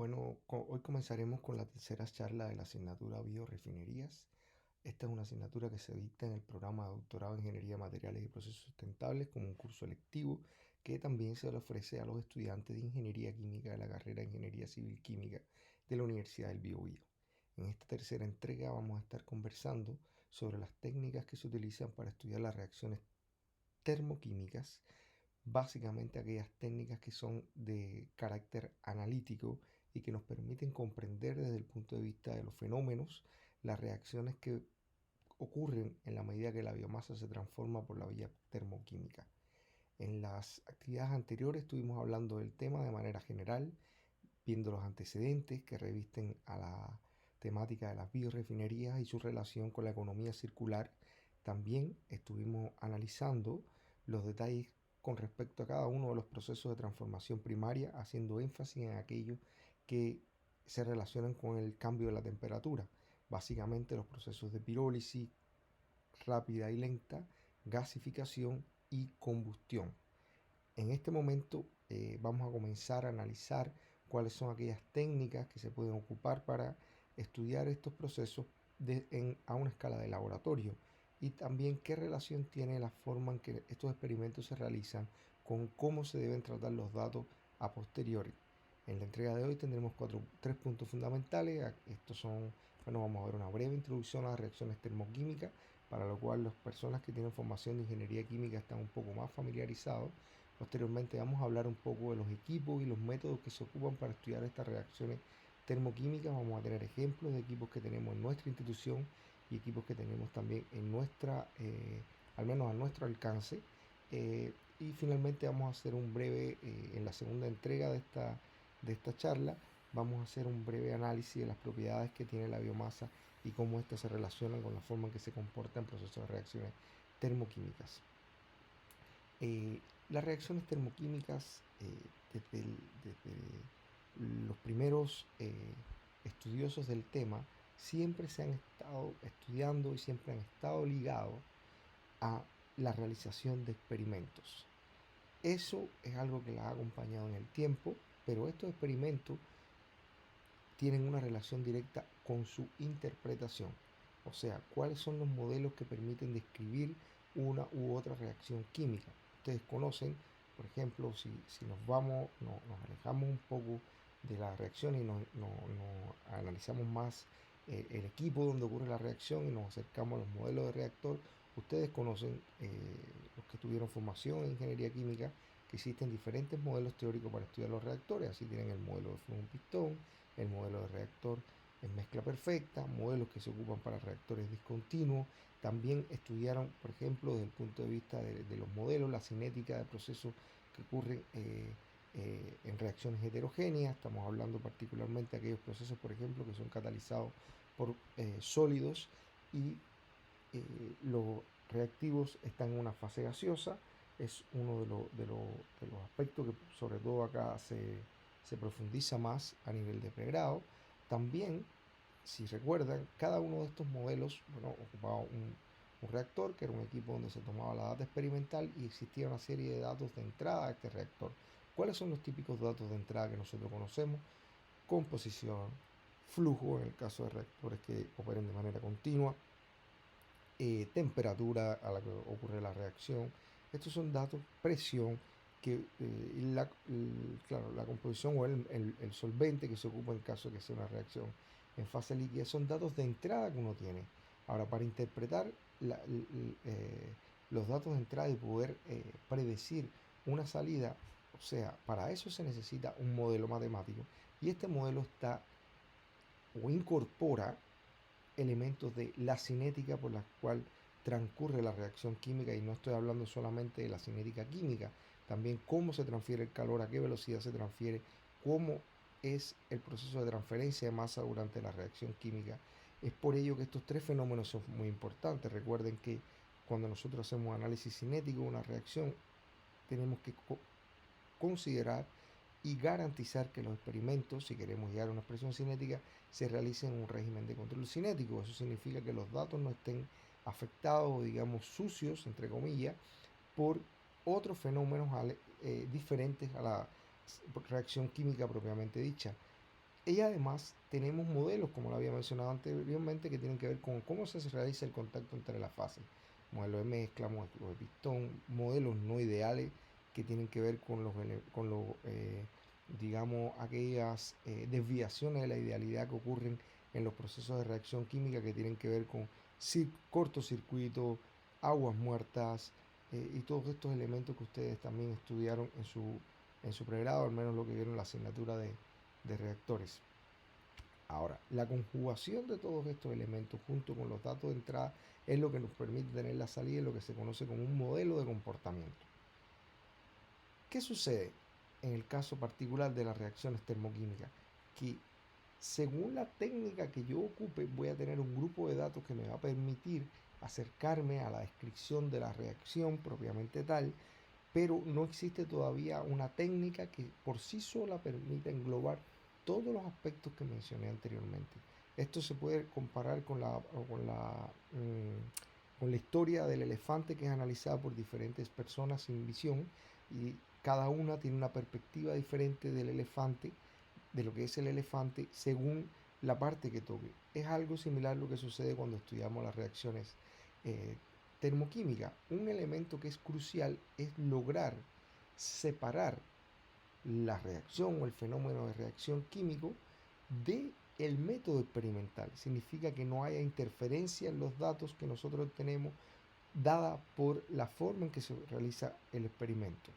Bueno, hoy comenzaremos con la tercera charla de la asignatura Biorefinerías. Esta es una asignatura que se dicta en el programa de doctorado en Ingeniería de Materiales y Procesos Sustentables como un curso electivo que también se le ofrece a los estudiantes de Ingeniería Química de la carrera de Ingeniería Civil Química de la Universidad del Biobío. En esta tercera entrega vamos a estar conversando sobre las técnicas que se utilizan para estudiar las reacciones termoquímicas, básicamente aquellas técnicas que son de carácter analítico y que nos permiten comprender desde el punto de vista de los fenómenos las reacciones que ocurren en la medida que la biomasa se transforma por la vía termoquímica. En las actividades anteriores estuvimos hablando del tema de manera general, viendo los antecedentes que revisten a la temática de las biorefinerías y su relación con la economía circular. También estuvimos analizando los detalles con respecto a cada uno de los procesos de transformación primaria, haciendo énfasis en aquellos que se relacionan con el cambio de la temperatura, básicamente los procesos de pirólisis rápida y lenta, gasificación y combustión. En este momento vamos a comenzar a analizar cuáles son aquellas técnicas que se pueden ocupar para estudiar estos procesos a una escala de laboratorio y también qué relación tiene la forma en que estos experimentos se realizan con cómo se deben tratar los datos a posteriori. En la entrega de hoy tendremos tres puntos fundamentales. Estos son, bueno, vamos a ver una breve introducción a las reacciones termoquímicas, para lo cual las personas que tienen formación de ingeniería química están un poco más familiarizados. Posteriormente vamos a hablar un poco de los equipos y los métodos que se ocupan para estudiar estas reacciones termoquímicas. Vamos a tener ejemplos de equipos que tenemos en nuestra institución y equipos que tenemos también en al menos a nuestro alcance. Y finalmente vamos a hacer un breve, en la segunda entrega de esta charla, vamos a hacer un breve análisis de las propiedades que tiene la biomasa y cómo éstas se relacionan con la forma en que se comporta en procesos de reacciones termoquímicas. Las reacciones termoquímicas, desde los primeros estudiosos del tema, siempre se han estado estudiando y siempre han estado ligados a la realización de experimentos. Eso es algo que la ha acompañado en el tiempo, pero estos experimentos tienen una relación directa con su interpretación. O sea, cuáles son los modelos que permiten describir una u otra reacción química. Ustedes conocen, por ejemplo, si nos alejamos un poco de la reacción y analizamos más el equipo donde ocurre la reacción y nos acercamos a los modelos de reactor, ustedes conocen, los que tuvieron formación en ingeniería química, que existen diferentes modelos teóricos para estudiar los reactores. Así tienen el modelo de flujo-pistón, el modelo de reactor en mezcla perfecta, modelos que se ocupan para reactores discontinuos. También estudiaron, por ejemplo, desde el punto de vista de los modelos, la cinética de procesos que ocurren en reacciones heterogéneas. Estamos hablando particularmente de aquellos procesos, por ejemplo, que son catalizados por sólidos y los reactivos están en una fase gaseosa. Es uno de los aspectos que sobre todo acá se profundiza más a nivel de pregrado. También, si recuerdan, cada uno de estos modelos, bueno, ocupaba un reactor, que era un equipo donde se tomaba la data experimental y existía una serie de datos de entrada a este reactor. ¿Cuáles son los típicos datos de entrada que nosotros conocemos? Composición, flujo en el caso de reactores que operen de manera continua, temperatura a la que ocurre la reacción. Estos son datos, presión, claro, la composición o el solvente que se ocupa en caso de que sea una reacción en fase líquida, son datos de entrada que uno tiene. Ahora, para interpretar los datos de entrada y poder predecir una salida, o sea, para eso se necesita un modelo matemático y este modelo está o incorpora elementos de la cinética por la cual transcurre la reacción química, y no estoy hablando solamente de la cinética química, también cómo se transfiere el calor, a qué velocidad se transfiere, cómo es el proceso de transferencia de masa durante la reacción química. Es por ello que estos tres fenómenos son muy importantes. Recuerden que cuando nosotros hacemos análisis cinético de una reacción, tenemos que considerar y garantizar que los experimentos, si queremos llegar a una expresión cinética, se realicen en un régimen de control cinético. Eso significa que los datos no estén afectados o digamos sucios, entre comillas, por otros fenómenos diferentes a la reacción química propiamente dicha. Y además tenemos modelos, como lo había mencionado anteriormente, que tienen que ver con cómo se realiza el contacto entre las fases. Modelo de mezcla, modelo de pistón, modelos no ideales que tienen que ver con los digamos, aquellas desviaciones de la idealidad que ocurren en los procesos de reacción química que tienen que ver con cortocircuitos, aguas muertas y todos estos elementos que ustedes también estudiaron en su pregrado, al menos lo que vieron en la asignatura de reactores. Ahora, la conjugación de todos estos elementos junto con los datos de entrada es lo que nos permite tener la salida en lo que se conoce como un modelo de comportamiento. ¿Qué sucede en el caso particular de las reacciones termoquímicas? Que según la técnica que yo ocupe, voy a tener un grupo de datos que me va a permitir acercarme a la descripción de la reacción propiamente tal, pero no existe todavía una técnica que por sí sola permita englobar todos los aspectos que mencioné anteriormente. Esto se puede comparar con la historia del elefante, que es analizada por diferentes personas sin visión, y cada una tiene una perspectiva diferente del elefante, de lo que es el elefante, según la parte que toque. Es algo similar a lo que sucede cuando estudiamos las reacciones eh, termoquímicas. Un elemento que es crucial es lograr separar la reacción o el fenómeno de reacción químico de el método experimental. Significa que no haya interferencia en los datos que nosotros tenemos dada por la forma en que se realiza el experimento.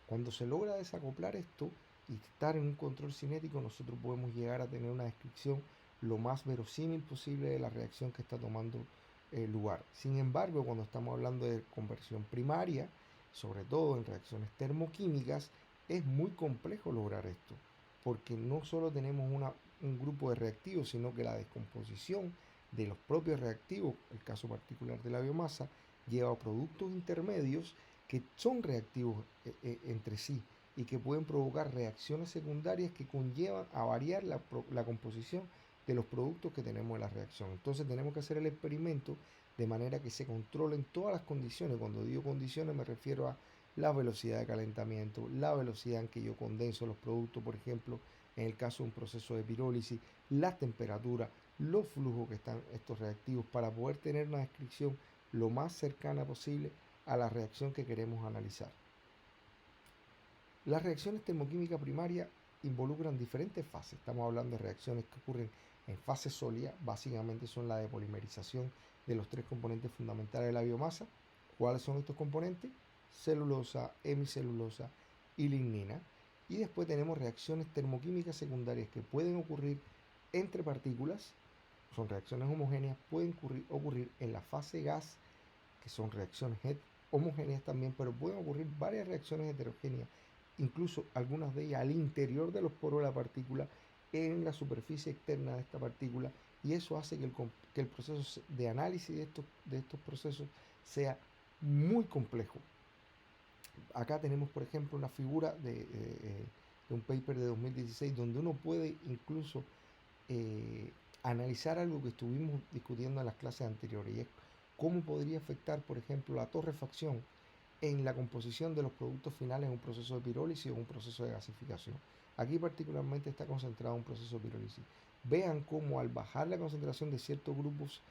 Cuando se logra desacoplar esto y estar en un control cinético, nosotros podemos llegar a tener una descripción lo más verosímil posible de la reacción que está tomando lugar. Sin embargo, cuando estamos hablando de conversión primaria, sobre todo en reacciones termoquímicas, es muy complejo lograr esto, porque no solo tenemos un grupo de reactivos, sino que la descomposición de los propios reactivos, el caso particular de la biomasa, lleva a productos intermedios que son reactivos entre sí y que pueden provocar reacciones secundarias que conllevan a variar la composición de los productos que tenemos en la reacción. Entonces tenemos que hacer el experimento de manera que se controlen todas las condiciones. Cuando digo condiciones me refiero a la velocidad de calentamiento, la velocidad en que yo condenso los productos, por ejemplo, en el caso de un proceso de pirólisis, las temperaturas, los flujos que están estos reactivos para poder tener una descripción lo más cercana posible a la reacción que queremos analizar. Las reacciones termoquímicas primarias involucran diferentes fases. Estamos hablando de reacciones que ocurren en fase sólida, básicamente son la de polimerización de los tres componentes fundamentales de la biomasa. ¿Cuáles son estos componentes? Celulosa, hemicelulosa y lignina. Y después tenemos reacciones termoquímicas secundarias que pueden ocurrir entre partículas, son reacciones homogéneas, pueden ocurrir en la fase gas, que son reacciones homogéneas también, pero pueden ocurrir varias reacciones heterogéneas, incluso algunas de ellas al interior de los poros de la partícula, en la superficie externa de esta partícula, y eso hace que el proceso de análisis de estos procesos sea muy complejo. Acá tenemos, por ejemplo, una figura de un paper de 2016 donde uno puede incluso eh, analizar algo que estuvimos discutiendo en las clases anteriores, y es cómo podría afectar, por ejemplo, la torrefacción en la composición de los productos finales en un proceso de pirólisis o un proceso de gasificación. Aquí particularmente está concentrado un proceso de pirólisis. Vean cómo al bajar la concentración de ciertos grupos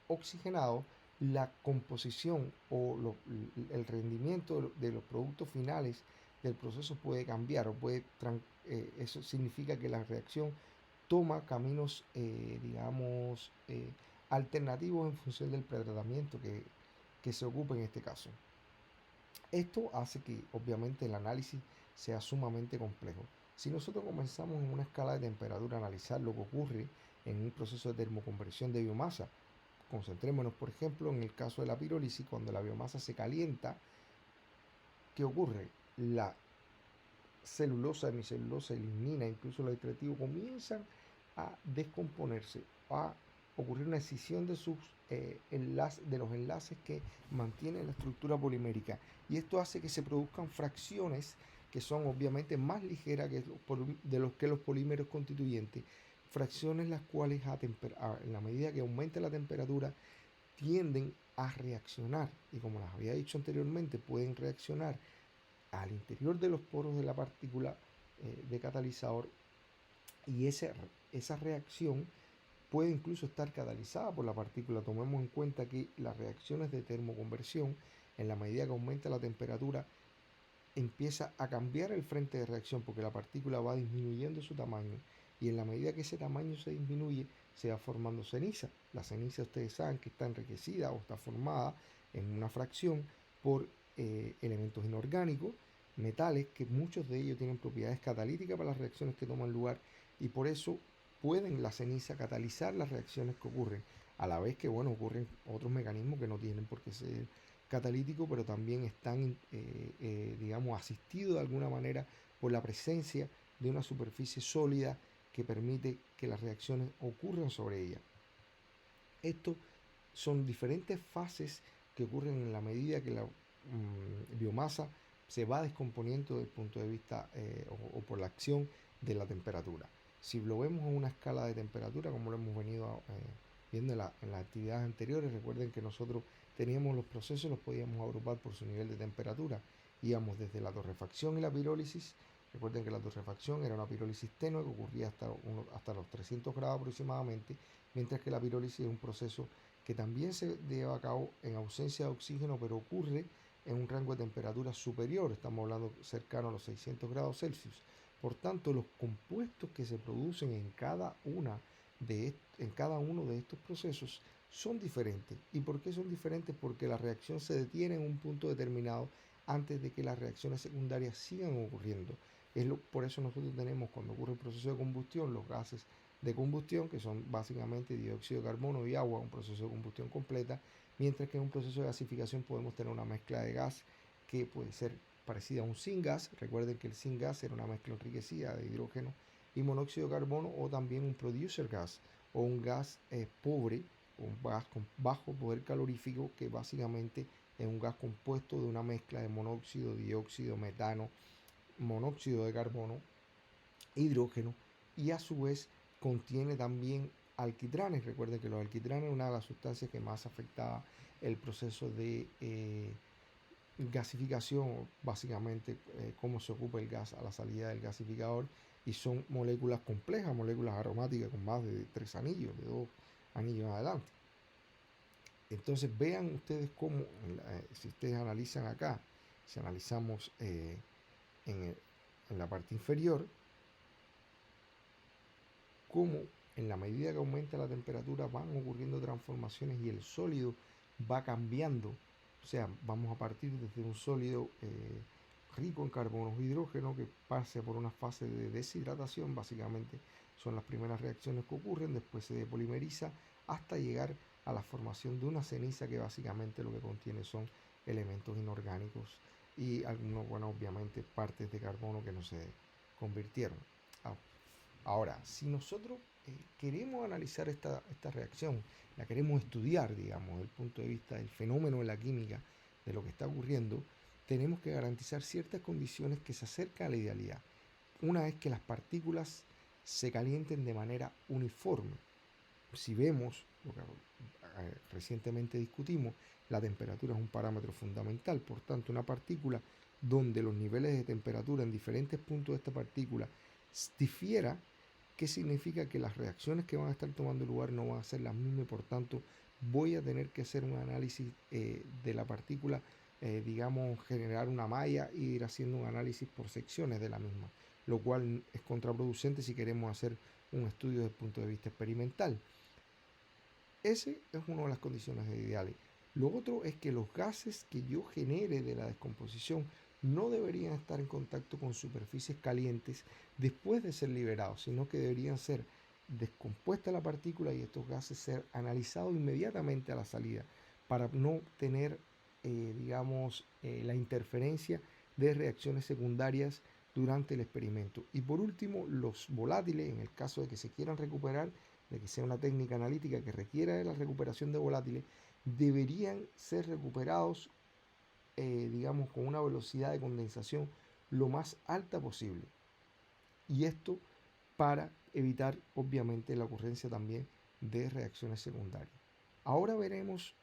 oxigenados, la composición o el rendimiento de los productos finales del proceso puede cambiar o eso significa que la reacción toma caminos, digamos, alternativos en función del pretratamiento que se ocupe en este caso. Esto hace que obviamente el análisis sea sumamente complejo. Si nosotros comenzamos en una escala de temperatura a analizar lo que ocurre en un proceso de termoconversión de biomasa, concentrémonos por ejemplo en el caso de la pirólisis. Cuando la biomasa se calienta, ¿qué ocurre? La celulosa, hemicelulosa y lignina, incluso los extractivos, comienzan a descomponerse, a ocurrir una escisión de de los enlaces que mantienen la estructura polimérica. Y esto hace que se produzcan fracciones que son obviamente más ligeras de los que los polímeros constituyentes, fracciones las cuales en la medida que aumenta la temperatura tienden a reaccionar, y como les había dicho anteriormente, pueden reaccionar al interior de los poros de la partícula de catalizador y esa reacción puede incluso estar catalizada por la partícula. Tomemos en cuenta que las reacciones de termoconversión, en la medida que aumenta la temperatura, empieza a cambiar el frente de reacción porque la partícula va disminuyendo su tamaño y en la medida que ese tamaño se disminuye se va formando ceniza. La ceniza ustedes saben que está enriquecida o está formada en una fracción por elementos inorgánicos, metales, que muchos de ellos tienen propiedades catalíticas para las reacciones que toman lugar y por eso pueden la ceniza catalizar las reacciones que ocurren, a la vez que bueno, ocurren otros mecanismos que no tienen por qué ser catalítico, pero también están, digamos, asistidos de alguna manera por la presencia de una superficie sólida que permite que las reacciones ocurran sobre ella. Estos son diferentes fases que ocurren en la medida que la biomasa se va descomponiendo desde el punto de vista o por la acción de la temperatura. Si lo vemos en una escala de temperatura, como lo hemos venido viendo en las actividades anteriores, recuerden que nosotros teníamos los procesos, los podíamos agrupar por su nivel de temperatura. Íbamos desde la torrefacción y la pirólisis. Recuerden que la torrefacción era una pirólisis tenue que ocurría hasta los 300 grados aproximadamente, mientras que la pirólisis es un proceso que también se lleva a cabo en ausencia de oxígeno, pero ocurre en un rango de temperatura superior, estamos hablando cercano a los 600 grados Celsius. Por tanto, los compuestos que se producen en cada uno de estos procesos son diferentes. ¿Y por qué son diferentes? Porque la reacción se detiene en un punto determinado antes de que las reacciones secundarias sigan ocurriendo. Por eso nosotros tenemos, cuando ocurre el proceso de combustión, los gases de combustión, que son básicamente dióxido de carbono y agua, un proceso de combustión completa, mientras que en un proceso de gasificación podemos tener una mezcla de gas que puede ser parecida a un syngas. Recuerden que el syngas era una mezcla enriquecida de hidrógeno y monóxido de carbono, o también un producer gas o un gas pobre, un gas con bajo poder calorífico, que básicamente es un gas compuesto de una mezcla de monóxido, dióxido, metano, monóxido de carbono, hidrógeno, y a su vez contiene también alquitranes. Recuerden que los alquitranes es una de las sustancias que más afectaba el proceso de gasificación, básicamente cómo se ocupa el gas a la salida del gasificador, y son moléculas complejas, moléculas aromáticas con más de 3 anillos, de 2 anillos en adelante. Entonces vean ustedes cómo, si ustedes analizan acá, si analizamos en, en la parte inferior, cómo en la medida que aumenta la temperatura van ocurriendo transformaciones y el sólido va cambiando. O sea, vamos a partir desde un sólido rico en carbonos e hidrógeno que pase por una fase de deshidratación, básicamente son las primeras reacciones que ocurren, después se depolimeriza hasta llegar a la formación de una ceniza que básicamente lo que contiene son elementos inorgánicos y algunos, bueno, obviamente partes de carbono que no se convirtieron. Ahora, si nosotros queremos analizar esta reacción, la queremos estudiar, digamos, desde el punto de vista del fenómeno de la química, de lo que está ocurriendo, tenemos que garantizar ciertas condiciones que se acercan a la idealidad. Una es que las partículas se calienten de manera uniforme. Si vemos, lo que recientemente discutimos, la temperatura es un parámetro fundamental. Por tanto, una partícula donde los niveles de temperatura en diferentes puntos de esta partícula difiera, ¿qué significa? Que las reacciones que van a estar tomando lugar no van a ser las mismas y por tanto voy a tener que hacer un análisis de la partícula, digamos, generar una malla e ir haciendo un análisis por secciones de la misma, lo cual es contraproducente si queremos hacer un estudio desde el punto de vista experimental. Ese es una de las condiciones ideales. Lo otro es que los gases que yo genere de la descomposición no deberían estar en contacto con superficies calientes después de ser liberados, sino que deberían ser descompuesta la partícula y estos gases ser analizados inmediatamente a la salida para no tener, digamos, la interferencia de reacciones secundarias durante el experimento. Y por último, los volátiles, en el caso de que se quieran recuperar, de que sea una técnica analítica que requiera de la recuperación de volátiles, deberían ser recuperados, digamos, con una velocidad de condensación lo más alta posible. Y esto para evitar, obviamente, la ocurrencia también de reacciones secundarias. Ahora veremos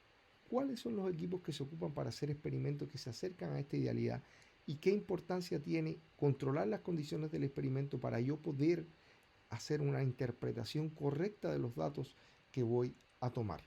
cuáles son los equipos que se ocupan para hacer experimentos que se acercan a esta idealidad y qué importancia tiene controlar las condiciones del experimento para yo poder hacer una interpretación correcta de los datos que voy a tomar.